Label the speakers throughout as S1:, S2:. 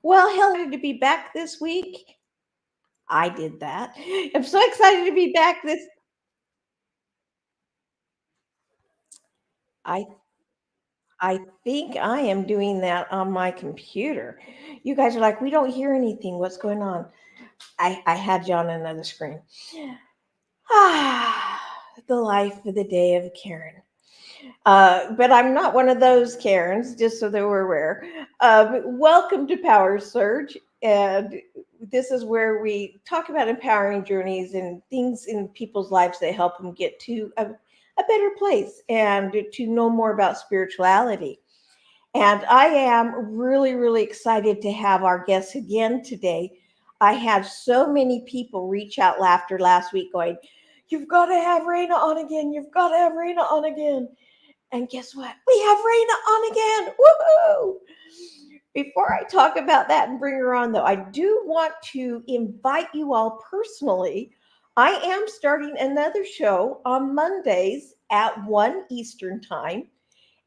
S1: Well, hell, to be back this week. I did that. I'm so excited to be back this. I I think I am doing that on my computer. You guys are like, we don't hear anything. What's going on? I had you on another screen. Ah, the life of the day of Karen. But I'm not one of those Karens, just so that we're aware. Welcome to Power Surge. And this is where we talk about empowering journeys and things in people's lives that help them get to a better place and to know more about spirituality. And I am really, really excited to have our guests again today. I had so many people reach out laughter last week going, "You've got to have Raina on again. You've got to have Raina on again." And guess what? We have Raina on again. Woohoo! Before I talk about that and bring her on, though, I do want to invite you all personally. I am starting another show on Mondays at 1 Eastern Time,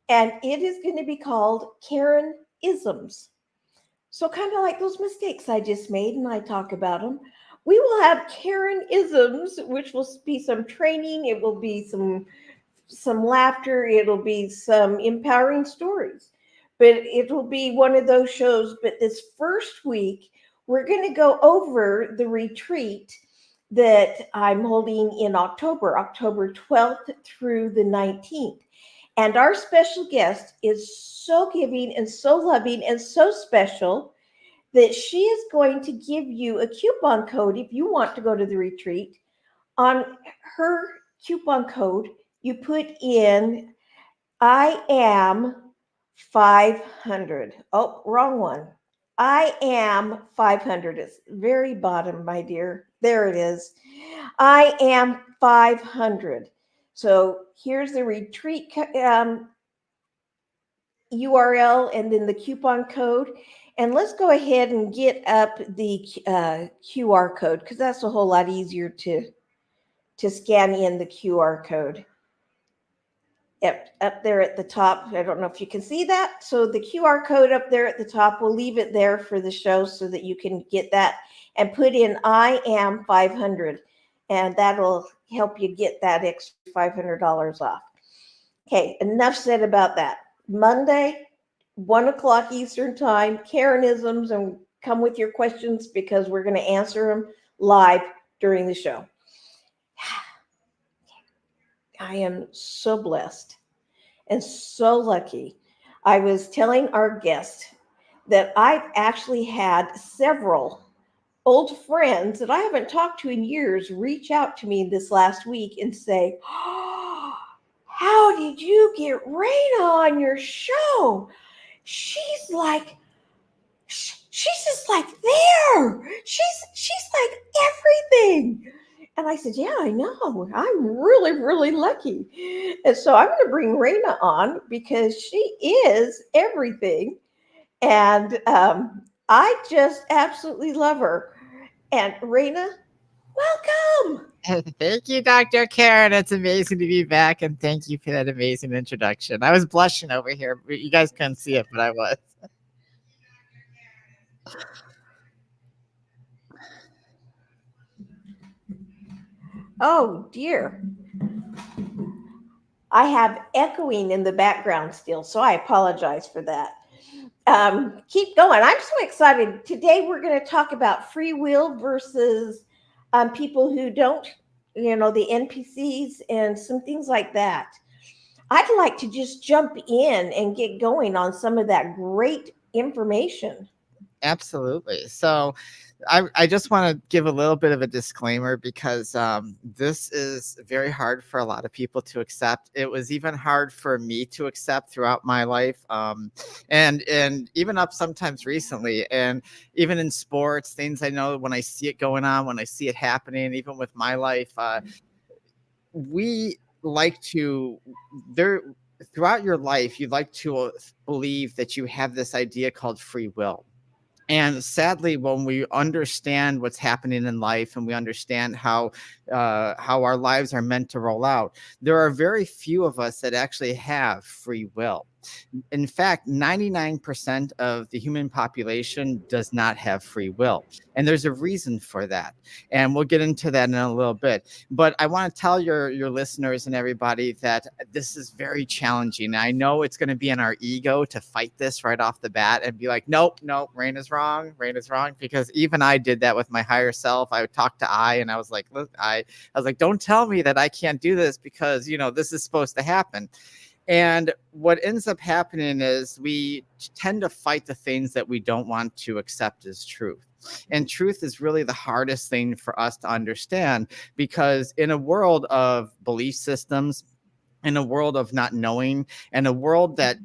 S1: and it is going to be called Karen Isms. So, kind of like those mistakes I just made, and I talk about them. We will have Karen Isms, which will be some training. It will be some laughter, it'll be some empowering stories. But it'll be one of those shows. But this first week, we're going to go over the retreat that I'm holding in October, October 12th through the 19th. And our special guest is so giving and so loving and so special that she is going to give you a coupon code if you want to go to the retreat. On her coupon code, you put in I am 500. Oh, wrong one. I am 500. It's very bottom, my dear. There it is. I am 500. So here's the retreat URL and then the coupon code. And let's go ahead and get up the QR code because that's a whole lot easier to scan in the QR code. Yep, up there at the top. I don't know if you can see that. So the QR code up there at the top, we'll leave it there for the show so that you can get that and put in I am 500 and that'll help you get that extra $500 off. Okay, enough said about that. Monday, 1 o'clock Eastern time, Karenisms, and come with your questions because we're going to answer them live during the show. I am so blessed and so lucky. I was telling our guest that I've actually had several old friends that I haven't talked to in years reach out to me this last week and say, "Oh, how did you get Raina on your show? She's like, she's just like there. She's like everything." And I said, "Yeah, I know. I'm really, really lucky." And so I'm going to bring Raina on because she is everything. And I just absolutely love her. And Raina, welcome.
S2: Thank you, Dr. Karen. It's amazing to be back, and thank you for that amazing introduction. I was blushing over here. You guys couldn't see it, but I was.
S1: Oh, dear. I have echoing in the background still, so I apologize for that. Keep going. I'm so excited. Today we're going to talk about free will versus people who don't, the NPCs and some things like that. I'd like to just jump in and get going on some of that great information.
S2: Absolutely. So, I just want to give a little bit of a disclaimer because this is very hard for a lot of people to accept. It was even hard for me to accept throughout my life, and even up sometimes recently, and even in sports, things I know when I see it going on, when I see it happening, even with my life, we like to there throughout your life, you'd like to believe that you have this idea called free will. And sadly, when we understand what's happening in life and we understand how our lives are meant to roll out, there are very few of us that actually have free will. In fact, 99% of the human population does not have free will. And there's a reason for that. And we'll get into that in a little bit. But I want to tell your listeners and everybody that this is very challenging. I know it's going to be in our ego to fight this right off the bat and be like, nope, nope, Rain is wrong. Rain is wrong. Because even I did that with my higher self. I would talk to and I was like, look, I was like, don't tell me that I can't do this because, this is supposed to happen. And what ends up happening is we tend to fight the things that we don't want to accept as truth. And truth is really the hardest thing for us to understand, because in a world of belief systems, in a world of not knowing, and a world that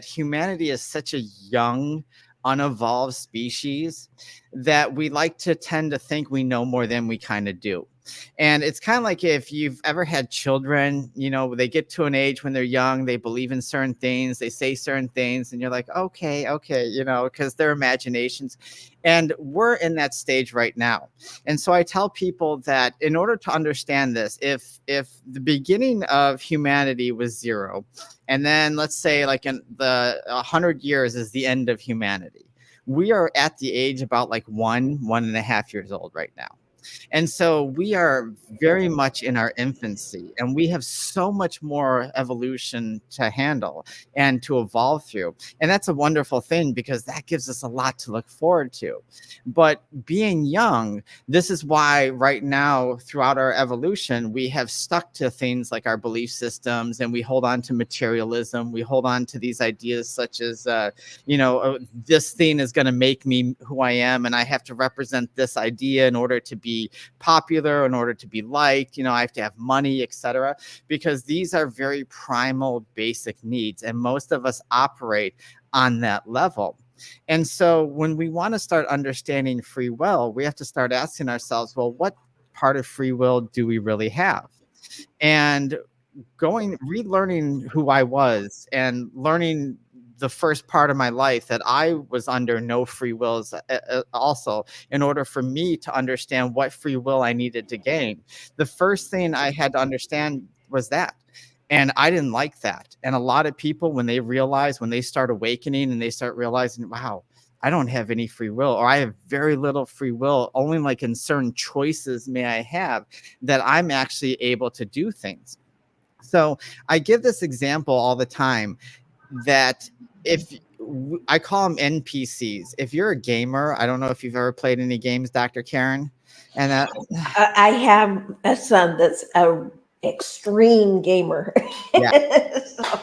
S2: humanity is such a young, unevolved species, that we like to tend to think we know more than we kind of do. And it's kind of like if you've ever had children, they get to an age when they're young, they believe in certain things, they say certain things, and you're like, okay, because their imaginations. And we're in that stage right now. And so I tell people that in order to understand this, if the beginning of humanity was 0, and then let's say like in the 100 years is the end of humanity, we are at the age about like 1.5 years old right now. And so we are very much in our infancy, and we have so much more evolution to handle and to evolve through. And that's a wonderful thing, because that gives us a lot to look forward to. But being young, this is why right now throughout our evolution, we have stuck to things like our belief systems, and we hold on to materialism. We hold on to these ideas such as, this thing is going to make me who I am, and I have to represent this idea in order to be popular, in order to be liked, I have to have money, etc., because these are very primal, basic needs, and most of us operate on that level. And so when we want to start understanding free will, we have to start asking ourselves, well, what part of free will do we really have? And relearning who I was and learning the first part of my life that I was under no free wills also, in order for me to understand what free will I needed to gain. The first thing I had to understand was that. And I didn't like that. And a lot of people, when they start awakening and they start realizing, wow, I don't have any free will, or I have very little free will, only like in certain choices may I have, that I'm actually able to do things. So I give this example all the time, that I call them NPCs. If you're a gamer, I don't know if you've ever played any games, Dr. Karen, and
S1: I have a son that's a extreme gamer.
S2: Yeah.
S1: So,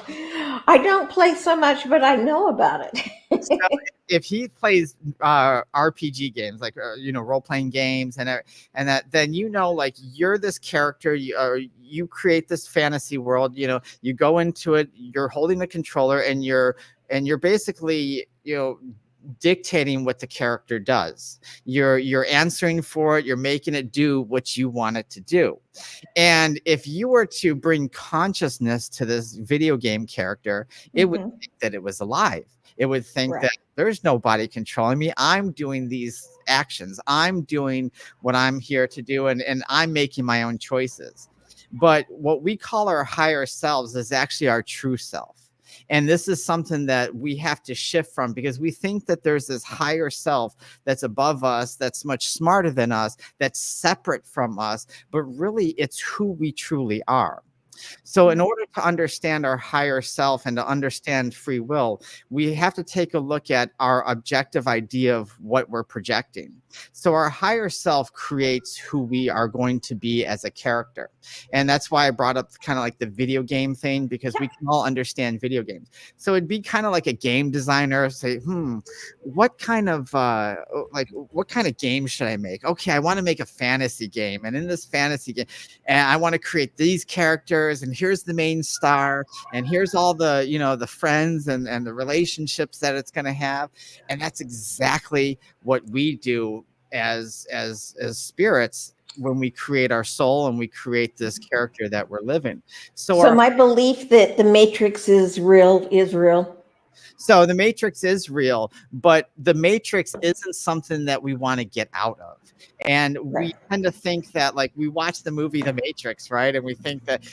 S1: I don't play so much, but I know about it.
S2: So if he plays RPG games, like role-playing games and that, then like you're this character, you create this fantasy world, you go into it, you're holding the controller, and you're basically dictating what the character does. You're answering for it, you're making it do what you want it to do. And if you were to bring consciousness to this video game character, it would think that it was alive. It would think that there's nobody controlling me. I'm doing these actions. I'm doing what I'm here to do, and I'm making my own choices. But what we call our higher selves is actually our true self. And this is something that we have to shift from, because we think that there's this higher self that's above us, that's much smarter than us, that's separate from us, but really it's who we truly are. So in order to understand our higher self and to understand free will, we have to take a look at our objective idea of what we're projecting. So our higher self creates who we are going to be as a character. And that's why I brought up kind of like the video game thing, because we can all understand video games. So it'd be kind of like a game designer say, what kind of game should I make? Okay, I want to make a fantasy game. And in this fantasy game, and I want to create these characters, and here's the main star, and here's all the, the friends and the relationships that it's going to have. And that's exactly what we do as spirits when we create our soul and we create this character that we're living. So
S1: my belief that the Matrix is real is real.
S2: So the Matrix is real, but the Matrix isn't something that we want to get out of. And we tend to think that, like, we watch the movie The Matrix, right? And we think that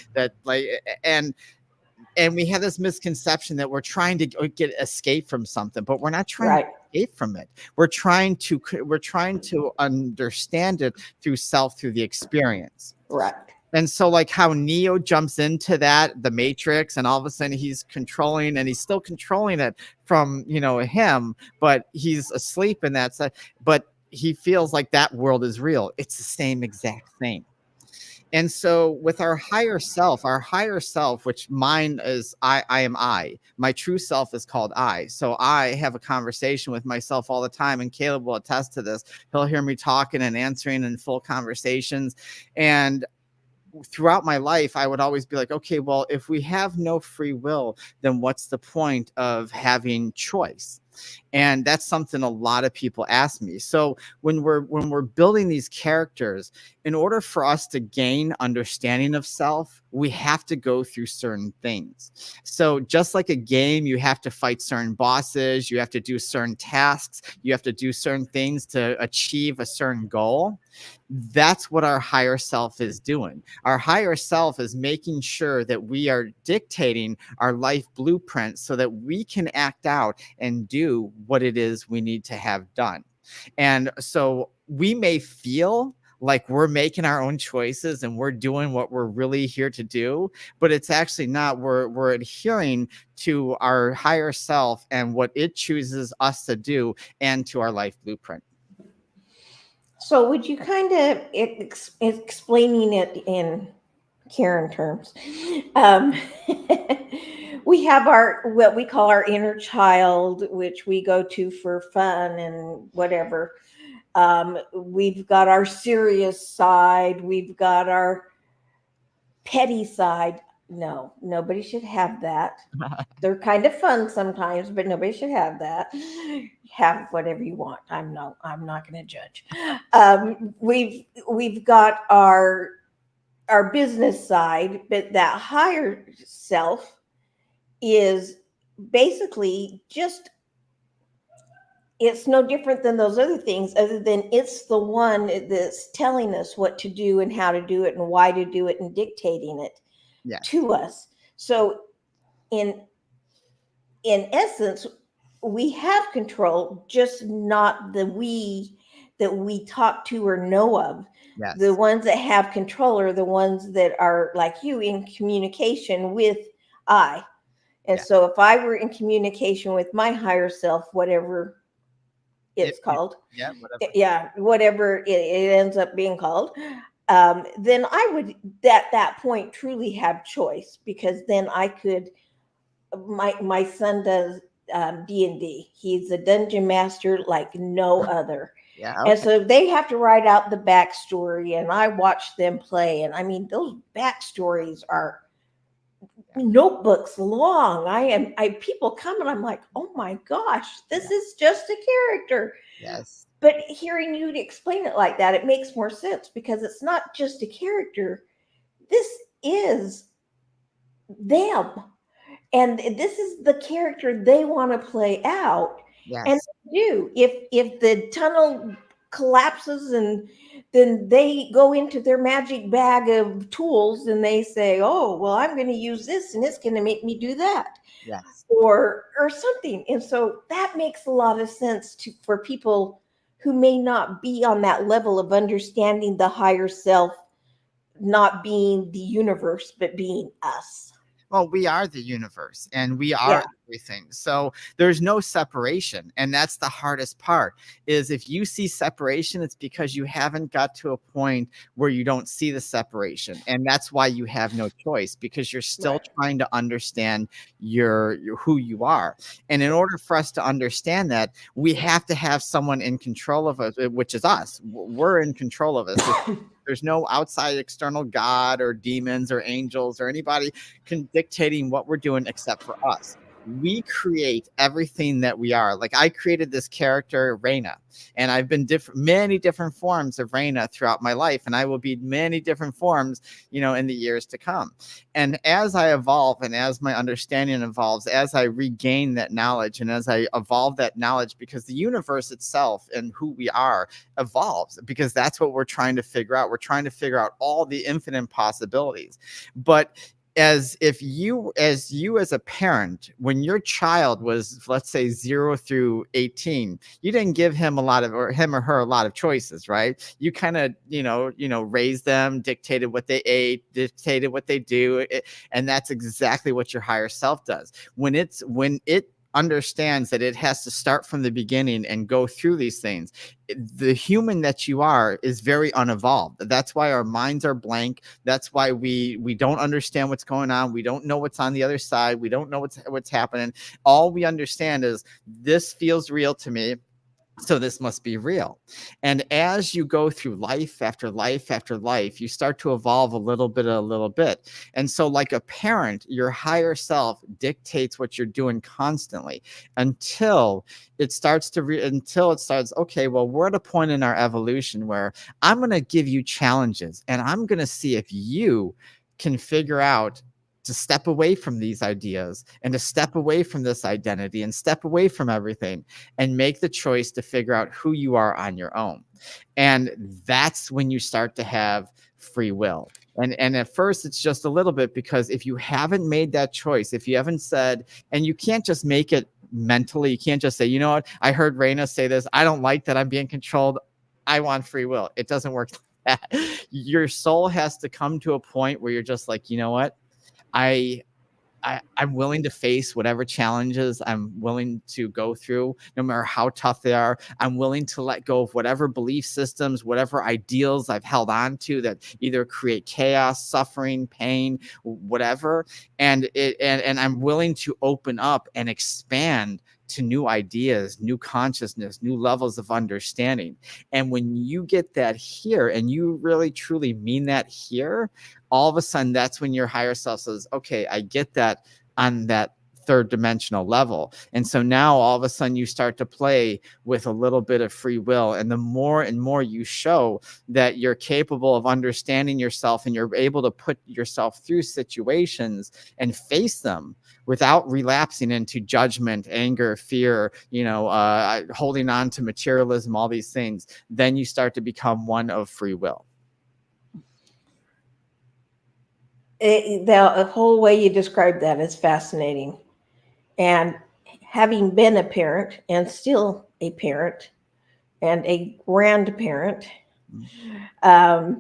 S2: and And we have this misconception that we're trying to get escape from something, but we're not trying
S1: Right.
S2: to escape from it. We're trying to understand it through the experience.
S1: Right.
S2: And so, like how Neo jumps into the Matrix, and all of a sudden he's controlling, and he's still controlling it from, him, but he's asleep in that side, but he feels like that world is real. It's the same exact thing. And so with our higher self, which mine is I am I. My true self is called I. So I have a conversation with myself all the time, and Caleb will attest to this. He'll hear me talking and answering in full conversations. And throughout my life, I would always be like, okay, well, if we have no free will, then what's the point of having choice? And that's something a lot of people ask me. So when we're building these characters, in order for us to gain understanding of self, we have to go through certain things. So just like a game, you have to fight certain bosses, you have to do certain tasks, you have to do certain things to achieve a certain goal. That's what our higher self is doing. Our higher self is making sure that we are dictating our life blueprint so that we can act out and do what it is we need to have done. And so we may feel like we're making our own choices and we're doing what we're really here to do, but it's actually not. We're adhering to our higher self and what it chooses us to do, and to our life blueprint.
S1: So would you kind of explaining it in Karen terms? Um, we have what we call our inner child, which we go to for fun and whatever. We've got our serious side. We've got our petty side. No, nobody should have that. They're kind of fun sometimes, but nobody should have that. Have whatever you want. I'm not going to judge. We've got our business side, but that higher self is basically just, it's no different than those other things, other than it's the one that's telling us what to do and how to do it and why to do it and dictating it
S2: Yes.
S1: to us. So in essence, we have control, just not the we that we talk to or know of.
S2: Yes.
S1: The ones that have control are the ones that are like you, in communication with I. And
S2: Yeah.
S1: so if I were in communication with my higher self, whatever it's called, whatever it ends up being called, then I would at that point truly have choice, because then I could, my son does D&D. He's a dungeon master like no other.
S2: Yeah.
S1: And so they have to write out the backstory, and I watch them play. And I mean, those backstories are notebooks long. People come and I'm like, oh my gosh, this is just a character.
S2: Yes.
S1: But hearing you explain it like that, it makes more sense, because it's not just a character. This is them. And this is the character they want to play out.
S2: Yes.
S1: And they do. If the tunnel collapses, and then they go into their magic bag of tools and they say, oh, well, I'm going to use this and it's going to make me do that.
S2: Yes.
S1: Or something. And so that makes a lot of sense for people who may not be on that level of understanding the higher self not being the universe, but being us.
S2: Well, we are the universe, and we are everything. So there's no separation. And that's the hardest part, is if you see separation, it's because you haven't got to a point where you don't see the separation. And that's why you have no choice, because you're still trying to understand your who you are. And in order for us to understand that, we have to have someone in control of us, which is us. We're in control of us. There's no outside external God or demons or angels or anybody dictating what we're doing except for us. We create everything that we are. Like, I created this character, Raina, and I've been many different forms of Raina throughout my life, and I will be many different forms, in the years to come. And as I evolve, and as my understanding evolves, as I regain that knowledge, and as I evolve that knowledge, because the universe itself and who we are evolves, because that's what we're trying to figure out. We're trying to figure out all the infinite possibilities. But as you as a parent, when your child was, let's say, 0 through 18, you didn't give him a lot of, or him or her, a lot of choices, right? You kind of, raised them, dictated what they ate, dictated what they do, and that's exactly what your higher self does. When it understands that it has to start from the beginning and go through these things, the human that you are is very unevolved. That's why our minds are blank. That's why we don't understand what's going on. We don't know what's on the other side. We don't know what's happening. All we understand is this feels real to me, so this must be real. And as you go through life after life after life, you start to evolve a little bit. And so, like a parent, your higher self dictates what you're doing constantly until it starts okay, well, we're at a point in our evolution where I'm going to give you challenges, and I'm going to see if you can figure out to step away from these ideas, and to step away from this identity, and step away from everything, and make the choice to figure out who you are on your own. And that's when you start to have free will. And at first it's just a little bit, because if you haven't made that choice, if you haven't said, and you can't just make it mentally, you can't just say, you know what, I heard Raina say this, I don't like that I'm being controlled, I want free will. It doesn't work like that. Your soul has to come to a point where you're just like, you know what, I'm willing to face whatever challenges I'm willing to go through, no matter how tough they are. I'm willing to let go of whatever belief systems, whatever ideals I've held on to that either create chaos, suffering, pain, whatever. And I'm willing to open up and expand to new ideas, new consciousness, new levels of understanding. And when you get that here, and you really truly mean that here, all of a sudden, that's when your higher self says, okay, I get that on that third dimensional level. And so now all of a sudden you start to play with a little bit of free will. And the more and more you show that you're capable of understanding yourself, and you're able to put yourself through situations and face them without relapsing into judgment, anger, fear, holding on to materialism, all these things, then you start to become one of free will.
S1: The whole way you described that is fascinating. And having been a parent, and still a parent, and a grandparent, I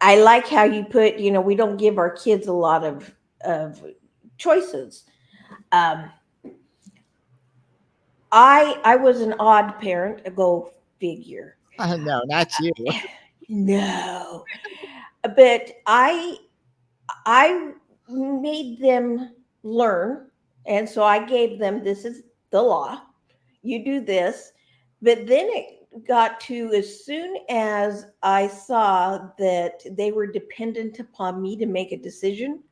S1: like how you put, we don't give our kids a lot of choices. I was an odd parent, go figure.
S2: No, not you.
S1: No. But I made them learn. And so I gave them, this is the law, you do this. But then it got to, as soon as I saw that they were dependent upon me to make a decision,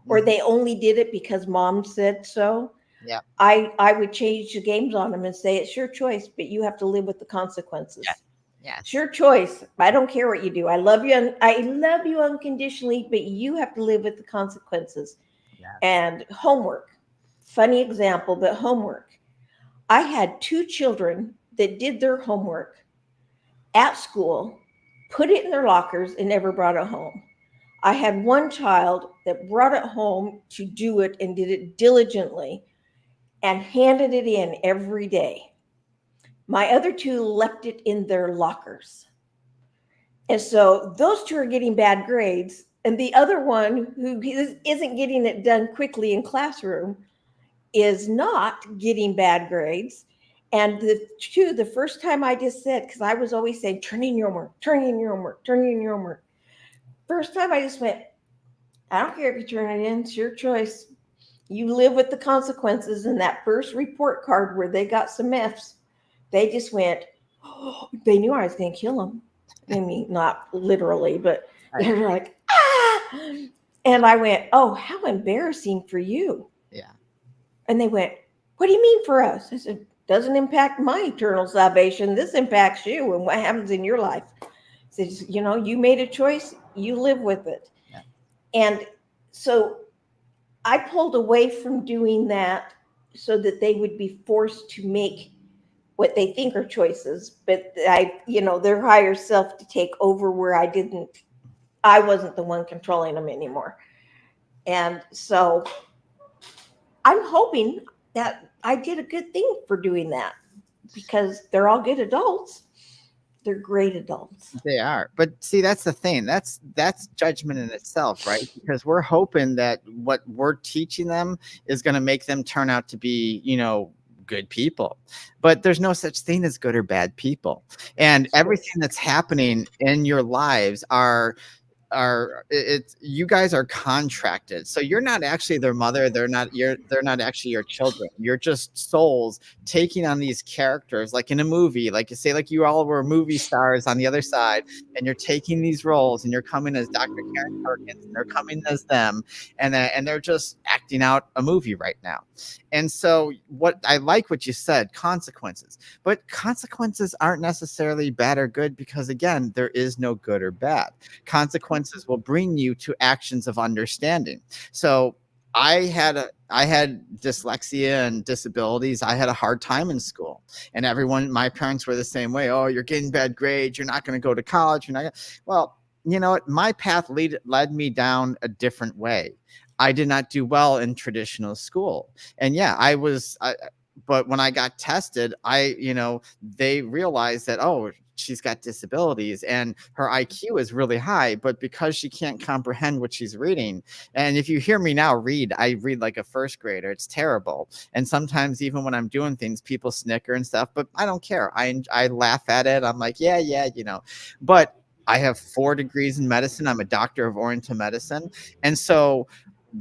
S1: or they only did it because mom said so,
S2: yeah,
S1: I would change the games on them and say, it's your choice, but you have to live with the consequences.
S2: Yes.
S1: It's your choice. I don't care what you do. I love you unconditionally, but you have to live with the consequences.
S2: Yes.
S1: And homework. Funny example, but homework. I had 2 children that did their homework at school, put it in their lockers, and never brought it home. I had 1 child that brought it home to do it and did it diligently and handed it in every day. My other 2 left it in their lockers. And so those 2 are getting bad grades. And the other one, who isn't getting it done quickly in classroom, is not getting bad grades. And the first time I just said, because I was always saying, turn in your homework, turn in your homework, turn in your homework. First time I just went, I don't care if you turn it in, it's your choice. You live with the consequences. And that first report card where they got some Fs, they just went, oh, they knew I was going to kill them. I mean, not literally, but they were like, ah. And I went, oh, how embarrassing for you.
S2: Yeah.
S1: And they went, what do you mean for us? I said, doesn't impact my eternal salvation. This impacts you and what happens in your life. I said, you made a choice, you live with it.
S2: Yeah.
S1: And so I pulled away from doing that so that they would be forced to make what they think are choices, but their higher self to take over where I wasn't the one controlling them anymore. And so I'm hoping that I did a good thing for doing that, because they're all good adults. They're great adults.
S2: They are. But see, that's the thing. That's judgment in itself, right? Because we're hoping that what we're teaching them is going to make them turn out to be, good people. But there's no such thing as good or bad people. And everything that's happening in your lives it's you guys are contracted, so you're not actually their mother, they're not actually your children. You're just souls taking on these characters, like in a movie, like you say, like you all were movie stars on the other side, and you're taking these roles and you're coming as Dr. Karen Perkins, and they're coming as them, and they're just acting out a movie right now. And so what I like what you said, consequences, but consequences aren't necessarily bad or good, because again, there is no good or bad. Consequences will bring you to actions of understanding. So I had dyslexia and disabilities. I had a hard time in school, and my parents were the same way. Oh, you're getting bad grades, you're not going to go to college, well, you know what, my path led me down a different way. I did not do well in traditional school, and yeah, but when I got tested, they realized that, oh, she's got disabilities and her IQ is really high, but because she can't comprehend what she's reading. And if you hear me now I read like a first grader. It's terrible. And sometimes even when I'm doing things, people snicker and stuff, but I don't care. I laugh at it. I'm like, yeah, but I have 4 degrees in medicine. I'm a doctor of Oriental medicine. And so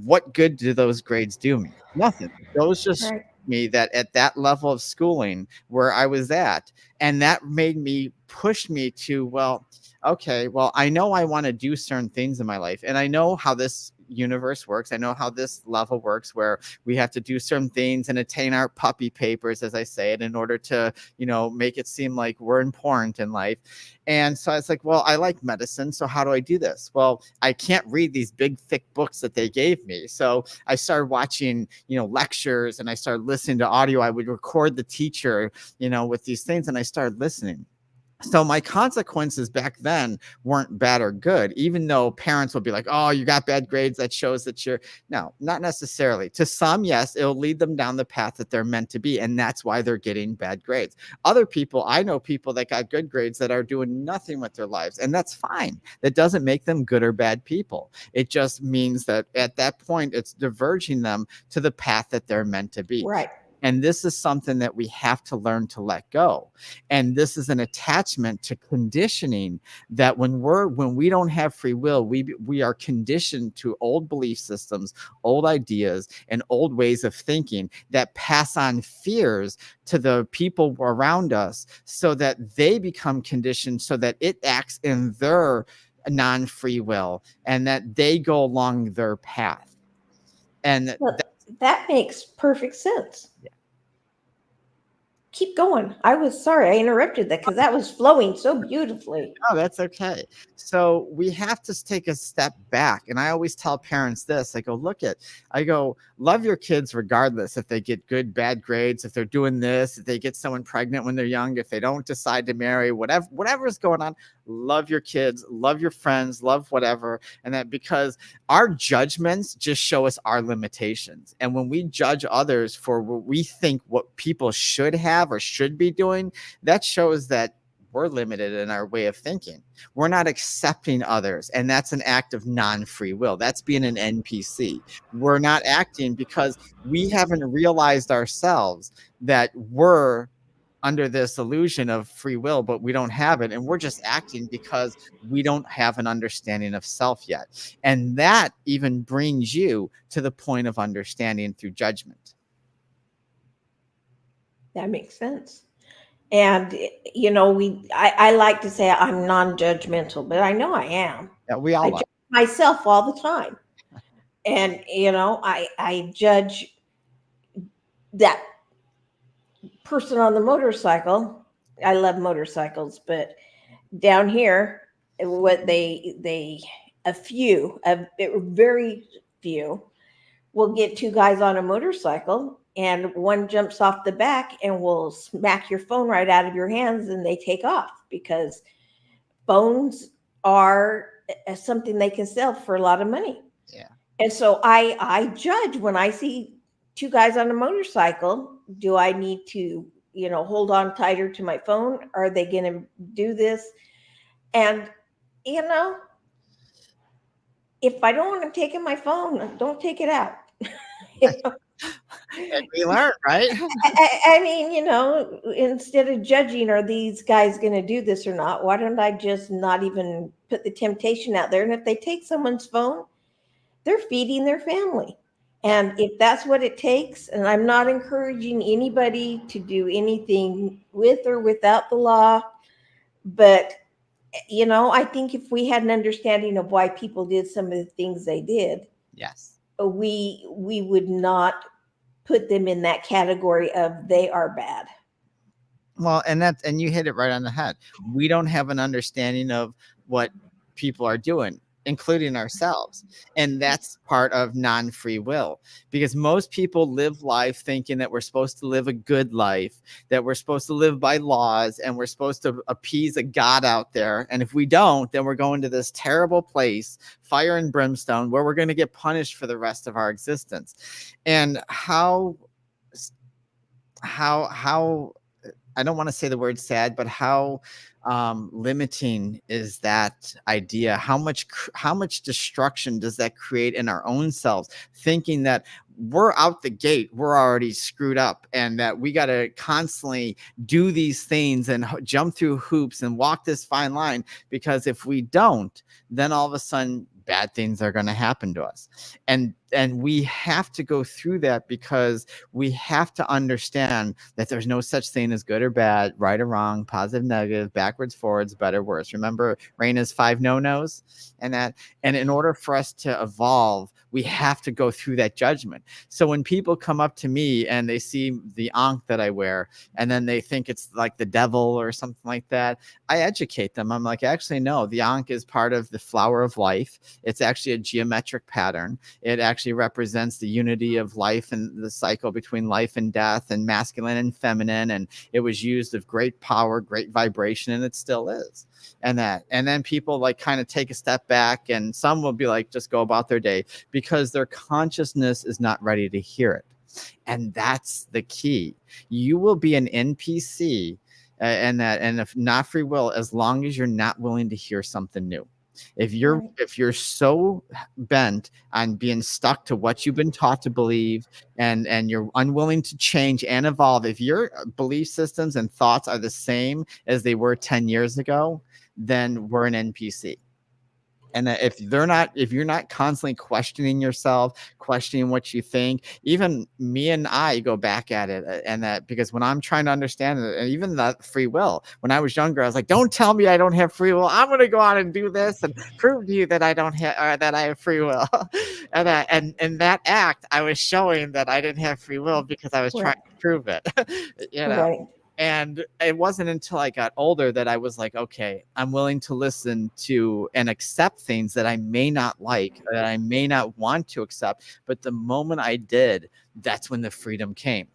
S2: what good do those grades do me? Nothing. Those just
S1: Right.
S2: me that at that level of schooling where I was at, and that made me push me to, well, okay, well, I know I want to do certain things in my life, and I know how this universe works. I know how this level works, where we have to do certain things and attain our puppy papers, as I say it, in order to, make it seem like we're important in life. And so I was like, well, I like medicine, so how do I do this? Well, I can't read these big thick books that they gave me. So I started watching, lectures, and I started listening to audio. I would record the teacher, with these things, and I started listening. So my consequences back then weren't bad or good, even though parents would be like, oh, you got bad grades, that shows that no, not necessarily. To some, yes, it'll lead them down the path that they're meant to be, and that's why they're getting bad grades. Other people, I know people that got good grades that are doing nothing with their lives, and that's fine. That doesn't make them good or bad people. It just means that at that point, it's diverging them to the path that they're meant to be.
S1: Right.
S2: And this is something that we have to learn to let go. And this is an attachment to conditioning, that when we don't have free will, we are conditioned to old belief systems, old ideas, and old ways of thinking that pass on fears to the people around us, so that they become conditioned, so that it acts in their non-free will, and that they go along their path. And
S1: Well, that makes perfect sense.
S2: Yeah.
S1: Keep going. I was sorry I interrupted that, because that was flowing so beautifully.
S2: Oh, that's okay. So we have to take a step back. And I always tell parents this. I go, love your kids regardless if they get good, bad grades, if they're doing this, if they get someone pregnant when they're young, if they don't decide to marry, whatever is going on. Love your kids, love your friends, love whatever. And that, because our judgments just show us our limitations. And when we judge others for what we think what people should have or should be doing, that shows that we're limited in our way of thinking. We're not accepting others, and that's an act of non-free will. That's being an NPC. We're not acting because we haven't realized ourselves that we're under this illusion of free will, but we don't have it, and we're just acting because we don't have an understanding of self yet. And that even brings you to the point of understanding through judgment.
S1: That makes sense. And I like to say I'm non-judgmental, but I know I am.
S2: Yeah, we
S1: I
S2: all
S1: judge
S2: are.
S1: myself all the time. And I judge that person on the motorcycle. I love motorcycles, but down here, what very few will get 2 guys on a motorcycle, and one jumps off the back and will smack your phone right out of your hands, and they take off, because phones are something they can sell for a lot of money.
S2: Yeah.
S1: And so I judge when I see two guys on a motorcycle. Do I need to, hold on tighter to my phone? Are they going to do this? And you know, if I don't want them taking my phone, don't take it out. You know?
S2: And we learn, right?
S1: I mean, instead of judging, are these guys going to do this or not? Why don't I just not even put the temptation out there? And if they take someone's phone, they're feeding their family.
S2: Yeah.
S1: And if that's what it takes, and I'm not encouraging anybody to do anything with or without the law, but I think if we had an understanding of why people did some of the things they did,
S2: Yes.
S1: we would not put them in that category of they are bad.
S2: Well, and you hit it right on the head. We don't have an understanding of what people are doing, including ourselves. And that's part of non-free will, because most people live life thinking that we're supposed to live a good life, that we're supposed to live by laws, and we're supposed to appease a God out there. And if we don't, then we're going to this terrible place, fire and brimstone, where we're going to get punished for the rest of our existence. And how I don't want to say the word sad, but how limiting is that idea? How much destruction does that create in our own selves? Thinking that we're out the gate, we're already screwed up, and that we got to constantly do these things and jump through hoops and walk this fine line, because if we don't, then all of a sudden bad things are going to happen to us. And we have to go through that, because we have to understand that there's no such thing as good or bad, right or wrong, positive, negative, backwards, forwards, better, worse. Remember Raina's 5 no-nos, and in order for us to evolve, we have to go through that judgment. So when people come up to me and they see the ankh that I wear, and then they think it's like the devil or something like that, I educate them. I'm like, actually, no, the ankh is part of the flower of life. It's actually a geometric pattern. It actually represents the unity of life and the cycle between life and death, and masculine and feminine. And it was used of great power, great vibration, and it still is. And then people like kind of take a step back, and some will be like, just go about their day, because their consciousness is not ready to hear it. And that's the key. You will be an NPC, and if not free will, as long as you're not willing to hear something new. If you're so bent on being stuck to what you've been taught to believe, and you're unwilling to change and evolve, if your belief systems and thoughts are the same as they were 10 years ago, then we're an NPC. And that if you're not constantly questioning yourself, questioning what you think, even me and I go back at it. And that, because when I'm trying to understand it, and even that free will, when I was younger, I was like, don't tell me I don't have free will. I'm going to go out and do this and prove to you that I don't have, that I have free will. And in that act, I was showing that I didn't have free will, because I was trying to prove it.
S1: Right.
S2: And it wasn't until I got older that I was like, okay, I'm willing to listen to and accept things that I may not like, that I may not want to accept. But the moment I did, that's when the freedom came.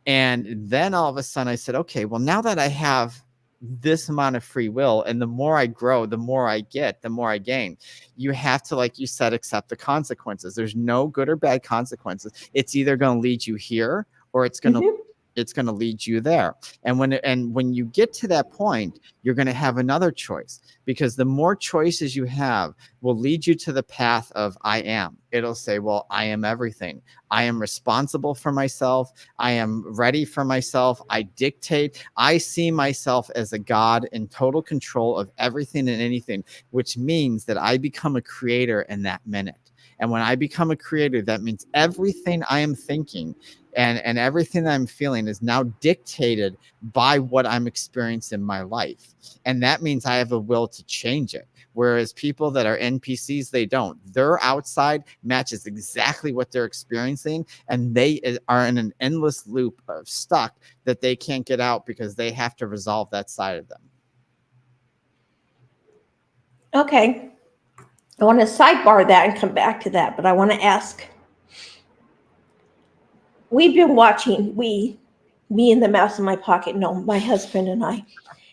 S2: And then all of a sudden I said, okay, well, now that I have this amount of free will, and the more I grow, the more I get, the more I gain, you have to, like you said, accept the consequences. There's no good or bad consequences. It's either going to lead you here, or it's going to lead you there. And when you get to that point, you're going to have another choice, because the more choices you have will lead you to the path of I am. It'll say, well, I am everything. I am responsible for myself. I am ready for myself. I dictate. I see myself as a God in total control of everything and anything, which means that I become a creator in that minute. And when I become a creator, that means everything I am thinking and everything that I'm feeling is now dictated by what I'm experiencing in my life. And that means I have a will to change it. Whereas people that are NPCs, they don't. Their outside matches exactly what they're experiencing, and they are in an endless loop of stuck that they can't get out, because they have to resolve that side of them.
S1: Okay. I want to sidebar that and come back to that, but I want to ask. We've been watching, me and the mouse in my pocket, no, my husband and I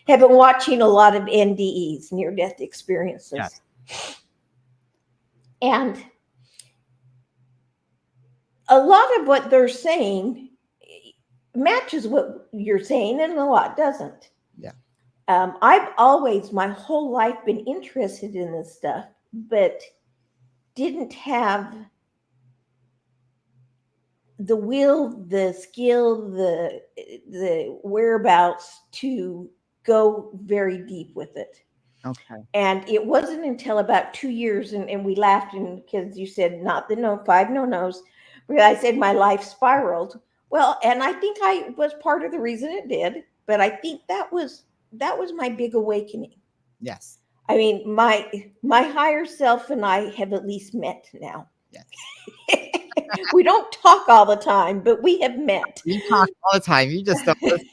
S1: have been watching a lot of NDEs, near death experiences.
S2: Yes.
S1: And a lot of what they're saying matches what you're saying, and a lot doesn't.
S2: Yeah.
S1: I've always, my whole life, been interested in this stuff, but didn't have the will, the skill, the whereabouts to go very deep with it.
S2: Okay.
S1: And it wasn't until about 2 years, and we laughed, and because you said not the no, 5 no-nos, where I said my life spiraled. Well, and I think I was part of the reason it did, but I think that was my big awakening.
S2: Yes.
S1: I mean, my higher self and I have at least met now.
S2: Yes.
S1: We don't talk all the time, but we have met.
S2: You talk all the time. You just don't listen.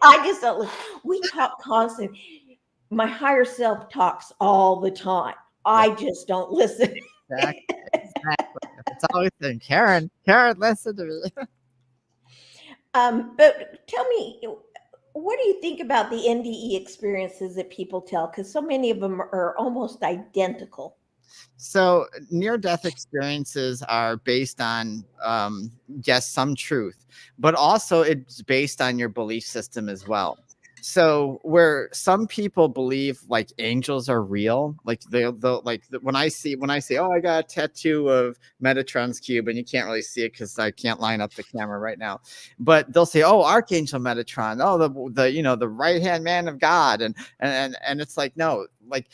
S1: I just don't. We talk constantly. My higher self talks all the time. I just don't listen.
S2: Exactly. Exactly. It's always saying, Karen, listen to me.
S1: But tell me, what do you think about the NDE experiences that people tell? Because so many of them are almost identical.
S2: So near-death experiences are based on, yes, some truth, but also it's based on your belief system as well. So where some people believe like angels are real, like they'll like when I say, oh, I got a tattoo of Metatron's cube, and you can't really see it because I can't line up the camera right now, but they'll say, oh, Archangel Metatron, oh, the right hand man of God, and it's like, no, like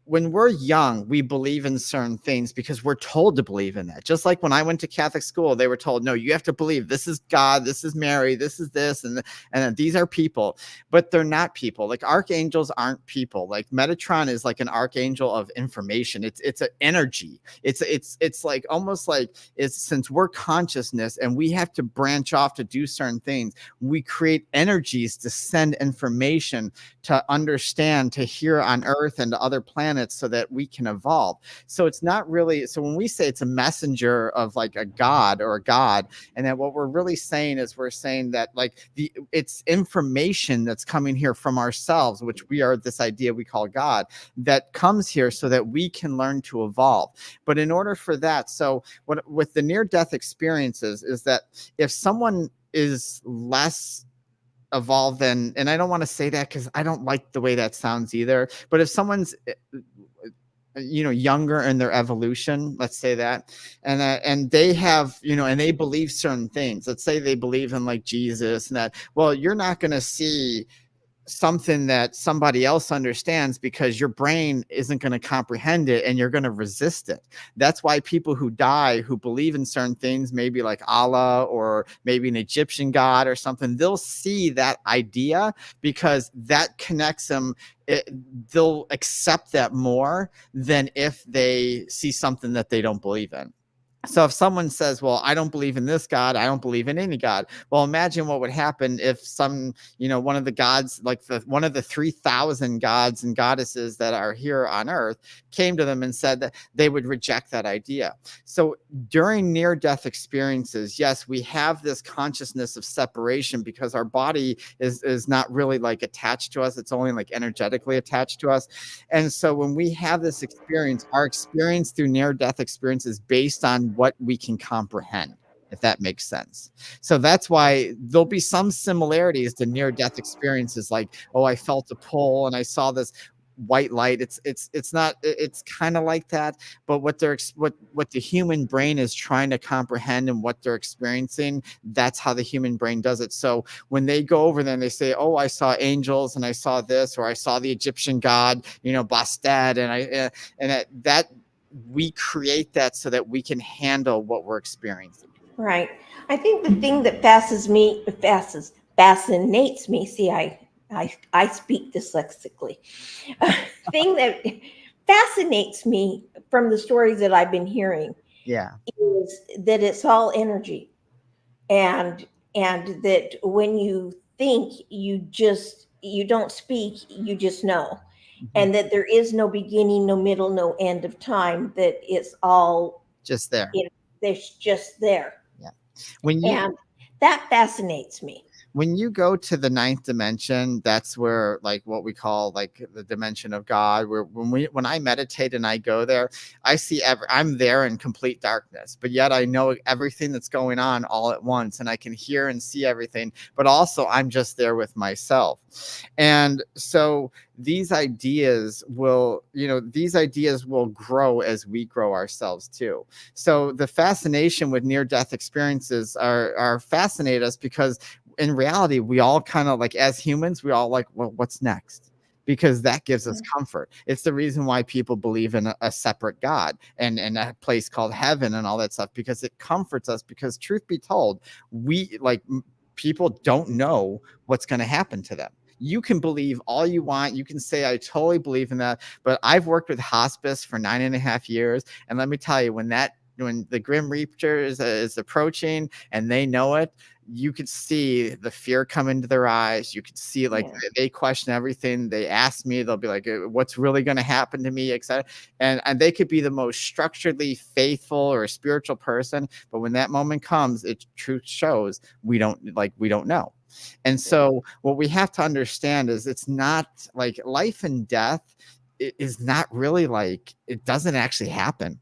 S2: when we're young, we believe in certain things because we're told to believe in that. Just like when I went to Catholic school, they were told, no, you have to believe this is God, this is Mary, this is this, and these are people, but they're not people. Like archangels aren't people. Like Metatron is like an archangel of information. It's an energy. It's like almost like since we're consciousness and we have to branch off to do certain things, we create energies to send information to understand, to here on Earth and to other planets so that we can evolve. So it's not really, so when we say it's a messenger of like a God or a God, and then what we're really saying is we're saying that like it's information that's coming here from ourselves, which we are this idea we call God, that comes here so that we can learn to evolve. But in order for that, so what with the near-death experiences is that if someone is less evolved than, and I don't want to say that because I don't like the way that sounds either, but if someone's younger in their evolution, let's say that, and they have, and they believe certain things, let's say they believe in like Jesus and that, well, you're not going to see something that somebody else understands because your brain isn't going to comprehend it and you're going to resist it. That's why people who die, who believe in certain things, maybe like Allah or maybe an Egyptian god or something, they'll see that idea because that connects them. They'll accept that more than if they see something that they don't believe in. So if someone says, well, I don't believe in this God, I don't believe in any God. Well, imagine what would happen if one of the gods, like one of the 3,000 gods and goddesses that are here on Earth came to them and said that they would reject that idea. So during near-death experiences, yes, we have this consciousness of separation because our body is not really like attached to us. It's only like energetically attached to us. And so when we have this experience, our experience through near-death experiences based on what we can comprehend, if that makes sense. So that's why there'll be some similarities to near-death experiences, like, oh, I felt a pull and I saw this white light. It's not, it's kind of like that, but what the human brain is trying to comprehend and what they're experiencing, that's how the human brain does it. So when they go over there and they say, oh, I saw angels and I saw this, or I saw the Egyptian god, Bastet, and that we create that so that we can handle what we're experiencing.
S1: Right. I think the thing that fascinates me. See, I speak dyslexically. Thing that fascinates me from the stories that I've been hearing,
S2: Yeah,
S1: is that it's all energy, and that when you think, you don't speak, you just know. And that there is no beginning, no middle, no end of time, that it's all
S2: just there.
S1: It's just there.
S2: Yeah. And
S1: that fascinates me.
S2: when you go to the ninth dimension, that's where like what we call like the dimension of God, where when I meditate and I go there, I see I'm there in complete darkness, but yet I know everything that's going on all at once, and I can hear and see everything, but also I'm just there with myself. And so these ideas will grow as we grow ourselves too. So the fascination with near death experiences are fascinate us because in reality, we all kind of like, as humans, we all like, well, what's next? Because that gives us comfort. It's the reason why people believe in a separate God and a place called heaven and all that stuff, because it comforts us. Because truth be told, people don't know what's going to happen to them. You can believe all you want. You can say, I totally believe in that. But I've worked with hospice for 9.5 years. And let me tell you, when the Grim Reaper is approaching and they know it, you could see the fear come into their eyes. You could see like they question everything. They ask me, they'll be like, what's really going to happen to me, etc. And they could be the most structurally faithful or spiritual person, but when that moment comes, it truth shows we don't know. And so what we have to understand is it's not like life and death is not really like, it doesn't actually happen.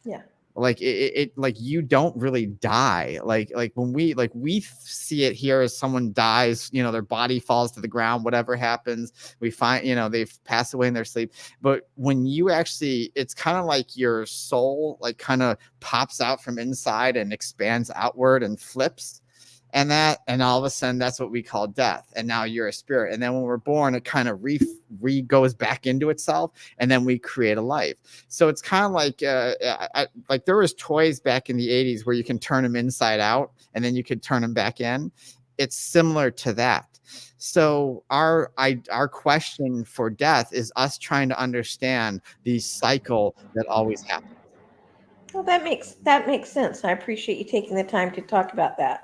S1: Yeah.
S2: Like it like you don't really die. Like when we see it here as someone dies, their body falls to the ground, whatever happens, we find, they've passed away in their sleep. But when you actually, it's kind of like your soul like kind of pops out from inside and expands outward and flips. And all of a sudden, that's what we call death. And now you're a spirit. And then when we're born, it kind of goes back into itself, and then we create a life. So it's kind of like like there was toys back in the 80s where you can turn them inside out, and then you could turn them back in. It's similar to that. So our question for death is us trying to understand the cycle that always happens.
S1: Well, that makes sense. I appreciate you taking the time to talk about that.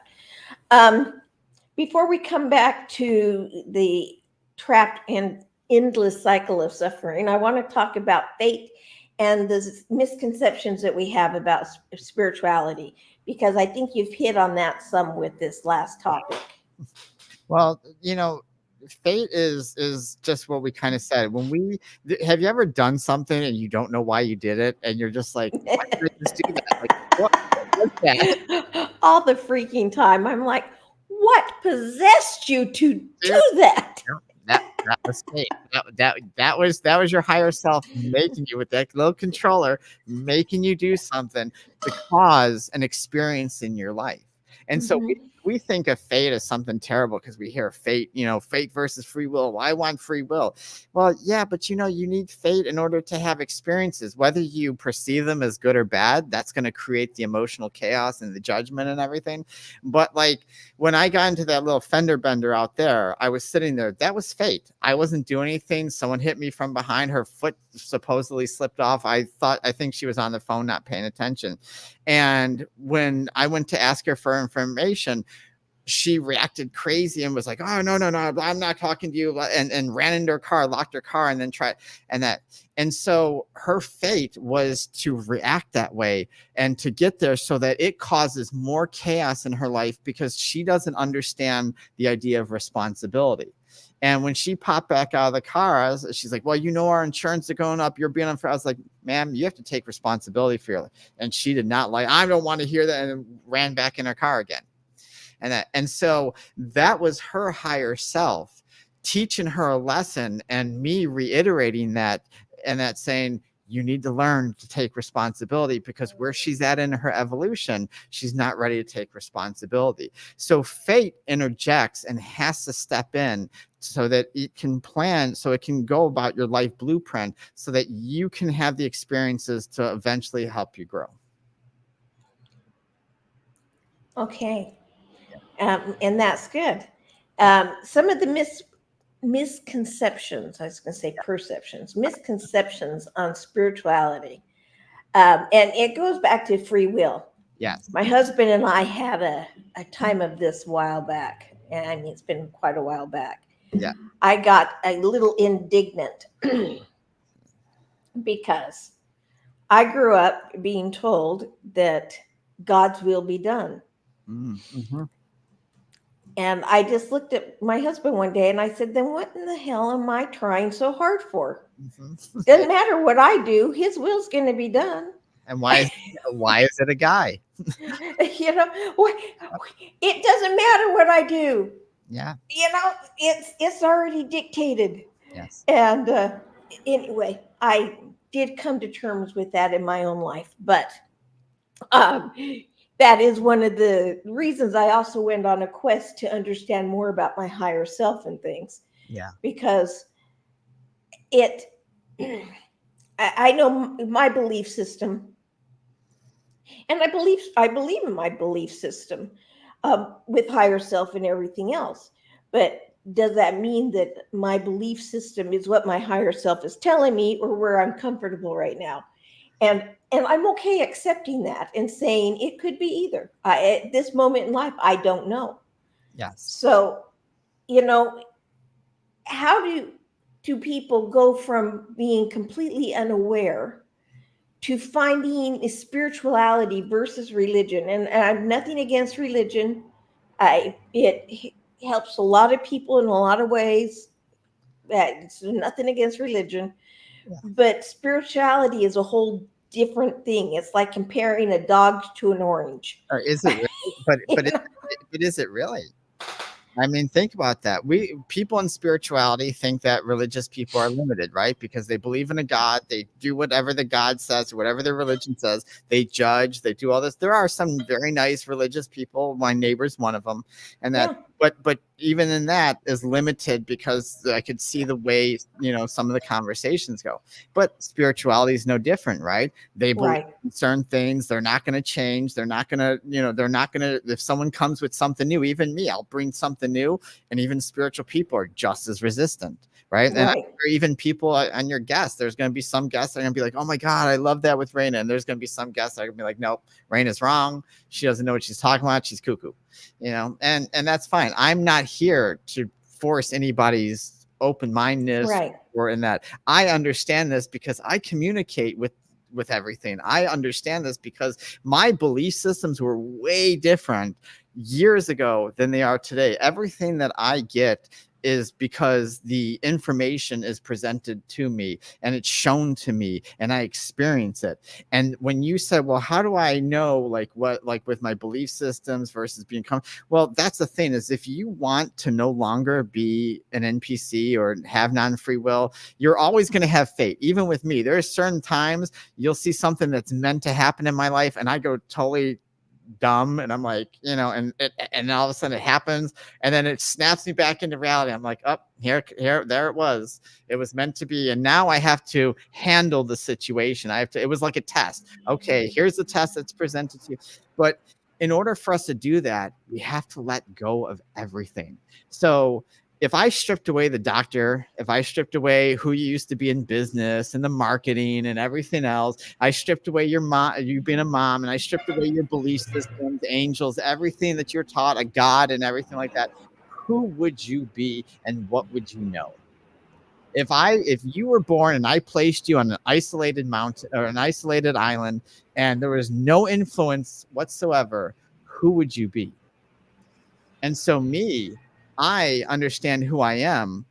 S1: Before we come back to the trapped and endless cycle of suffering, I want to talk about fate and the misconceptions that we have about spirituality, because I think you've hit on that some with this last topic.
S2: Well, fate is just what we kind of said. Have you ever done something and you don't know why you did it, and you're just like, why did I just do that? Like, what was that?
S1: All the freaking time. I'm like, what possessed you to do that?
S2: That was fate. That was your higher self making you, with that little controller, making you do something to cause an experience in your life. And so we think of fate as something terrible because we hear fate, fate versus free will. Well, I want free will. Well, yeah, but you need fate in order to have experiences, whether you perceive them as good or bad. That's going to create the emotional chaos and the judgment and everything. But like when I got into that little fender bender out there, I was sitting there. That was fate. I wasn't doing anything. Someone hit me from behind. Her foot supposedly slipped off. I think she was on the phone, not paying attention. And when I went to ask her for information, she reacted crazy and was like, oh, no, I'm not talking to you, and ran into her car, locked her car, and then tried and so her fate was to react that way and to get there so that it causes more chaos in her life because she doesn't understand the idea of responsibility. And when she popped back out of the car, she's like, well, our insurance is going up. You're being unfair. I was like, ma'am, you have to take responsibility for your life. And she did not I don't want to hear that, and ran back in her car again. And so that was her higher self teaching her a lesson, and me reiterating that, and that saying, you need to learn to take responsibility, because where she's at in her evolution, she's not ready to take responsibility. So fate interjects and has to step in so that it can plan, so it can go about your life blueprint, so that you can have the experiences to eventually help you grow.
S1: Okay. And that's good. Some of the misconceptions, I was going to say perceptions, misconceptions on spirituality. And it goes back to free will.
S2: Yes.
S1: My husband and I had a time of this a while back. And I mean, it's been quite a while back.
S2: Yeah.
S1: I got a little indignant because I grew up being told that God's will be done.
S2: Mm-hmm.
S1: And I just looked at my husband one day and I said, then what in the hell am I trying so hard for?
S2: Mhm.
S1: Doesn't matter what I do, his will's going to be done.
S2: And why is it a guy?
S1: You know, it doesn't matter what I do.
S2: Yeah.
S1: You know, it's already dictated.
S2: Yes.
S1: And anyway, I did come to terms with that in my own life, but um, that is one of the reasons I also went on a quest to understand more about my higher self and things,
S2: Yeah.
S1: because it I know my belief system, and I believe in my belief system, with higher self and everything else. But does that mean that my belief system is what my higher self is telling me, or where I'm comfortable right now? And I'm okay accepting that and saying it could be either. At this moment in life, I don't know.
S2: Yes.
S1: So, you know, how do people go from being completely unaware to finding spirituality versus religion? And I'm nothing against religion. It helps a lot of people in a lot of ways. It's nothing against religion,
S2: Yeah.
S1: but spirituality is a whole different thing. It's like comparing a dog to an orange.
S2: Or is it really? But
S1: You
S2: but it,
S1: know?
S2: but is it really? I mean, think about that. We people in spirituality think that religious people are limited, right? Because they believe in a God, they do whatever the God says, whatever their religion says. They judge, they do all this. There are some very nice religious people. My neighbor's one of them, and that.
S1: Yeah,
S2: But even in that is limited because I could see the way some of the conversations go. But spirituality is no different, right? They believe
S1: right.
S2: certain things, they're not going to change, they're not going to they're not going to, if someone comes with something new, even me, I'll bring something new. And even spiritual people are just as resistant, right? And
S1: Right.
S2: or even people on your guests, there's going to be some guests that are going to be like, oh my god, I love that with Raina, and there's going to be some guests that are going to be like, nope, Raina's wrong, she doesn't know what she's talking about, she's cuckoo. And that's fine. I'm not here to force anybody's open-mindedness
S1: Right.
S2: or in that. I understand this because I communicate with everything. I understand this because my belief systems were way different years ago than they are today. Everything that I get is because the information is presented to me and it's shown to me and I experience it. And when you said, well, how do I know like with my belief systems versus being well, that's the thing, is if you want to no longer be an NPC or have non-free will, you're always going to have fate. Even with me, there are certain times you'll see something that's meant to happen in my life and I go totally dumb and I'm like, and all of a sudden it happens and then it snaps me back into reality. I'm like, oh, there it was meant to be. And now I have to handle the situation. It was like a test. Okay, here's the test that's presented to you. But in order for us to do that, we have to let go of everything. So if I stripped away the doctor, if I stripped away who you used to be in business and the marketing and everything else, I stripped away your mom, you being a mom, and I stripped away your belief systems, angels, everything that you're taught, a God and everything like that, who would you be and what would you know? If you were born and I placed you on an isolated mountain or an isolated island and there was no influence whatsoever, who would you be? And so I understand who I am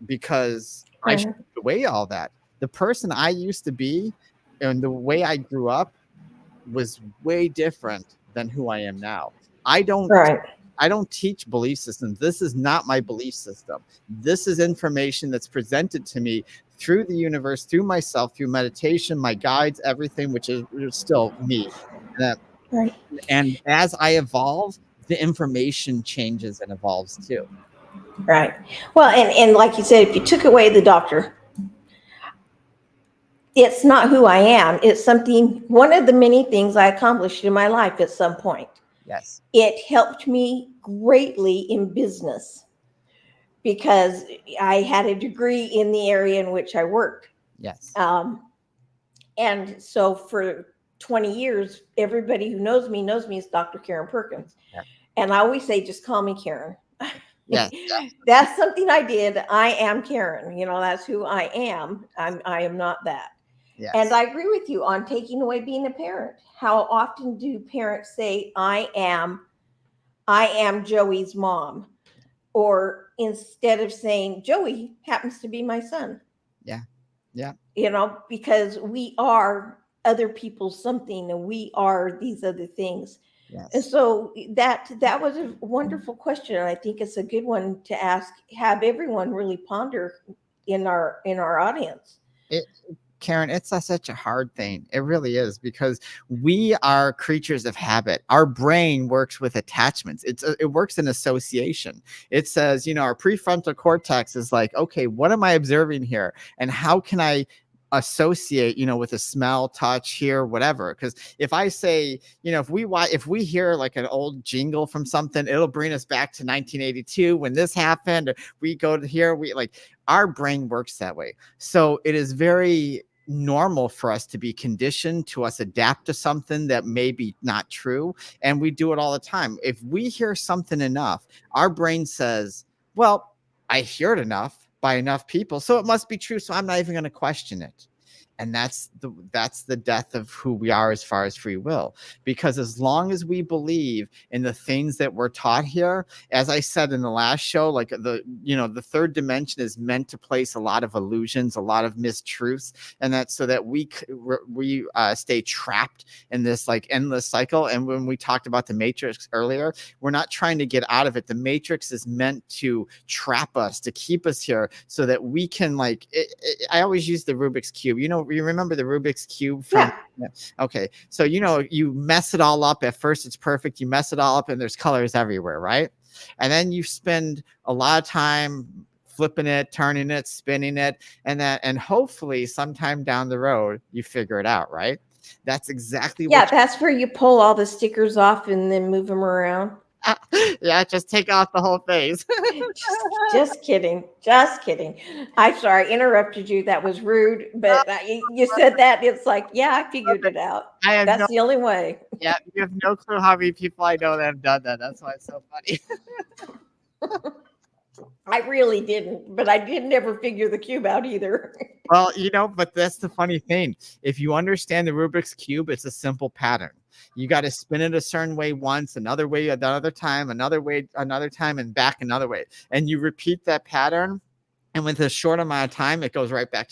S2: because I
S1: Uh,
S2: stripped away all that. The person I used to be and the way I grew up was way different than who I am now. I don't
S1: right.
S2: I don't teach belief systems. This is not my belief system. This is information that's presented to me through the universe, through myself, through meditation, my guides, everything, which is still me. And,
S1: Right.
S2: and as I evolve, the information changes and evolves too.
S1: Right. Well, and like you said, if you took away the doctor, it's not who I am. It's something, one of the many things I accomplished in my life at some point.
S2: Yes.
S1: It helped me greatly in business because I had a degree in the area in which I worked.
S2: Yes.
S1: And so for 20 years, everybody who knows me as Dr. Karen Perkins.
S2: Yeah.
S1: And I always say, just call me Karen.
S2: Yes.
S1: That's something I did. I am Karen. That's who I am. I am not that.
S2: Yes.
S1: And I agree with you on taking away being a parent. How often do parents say, I am Joey's mom? Or instead of saying Joey happens to be my son,
S2: Yeah. Yeah.
S1: because we are other people's something, and we are these other things. And
S2: Yes.
S1: so that was a wonderful question, and I think it's a good one to ask, have everyone really ponder in our audience.
S2: It, Karen, it's such a hard thing. It really is, because we are creatures of habit. Our brain works with attachments. It works in association. It says, our prefrontal cortex is like, okay, what am I observing here, and how can I associate, with a smell, touch, hear, whatever. Because if I say, if we hear like an old jingle from something, it'll bring us back to 1982 when this happened. Or we go to here, we like, our brain works that way. So it is very normal for us to be conditioned to us adapt to something that may be not true, and we do it all the time. If we hear something enough, our brain says, well, I hear it enough by enough people, so it must be true, so I'm not even going to question it. And that's the death of who we are as far as free will. Because as long as we believe in the things that we're taught here, as I said in the last show, like the third dimension is meant to place a lot of illusions, a lot of mistruths, and that's so that we stay trapped in this like endless cycle. And when we talked about the Matrix earlier, we're not trying to get out of it. The Matrix is meant to trap us, to keep us here, so that we can I always use the Rubik's Cube. You remember the Rubik's Cube from?
S1: Yeah.
S2: Okay, so you mess it all up. At first it's perfect. You mess it all up and there's colors everywhere, right? And then you spend a lot of time flipping it, turning it, spinning it, and hopefully sometime down the road you figure it out, right? That's exactly
S1: Yeah, that's where you pull all the stickers off and then move them around.
S2: Yeah, just take off the whole face.
S1: Just kidding. Just kidding. I'm sorry, I interrupted you. That was rude. But you said that. It's like, yeah, I figured it out.
S2: I have
S1: That's the only way.
S2: Yeah, you have no clue how many people I know that have done that. That's why it's so funny.
S1: I really didn't, but I did never figure the cube out either.
S2: Well, but that's the funny thing. If you understand the Rubik's Cube, it's a simple pattern. You got to spin it a certain way once, another way another time, another way another time, and back another way. And you repeat that pattern. And with a short amount of time, it goes right back to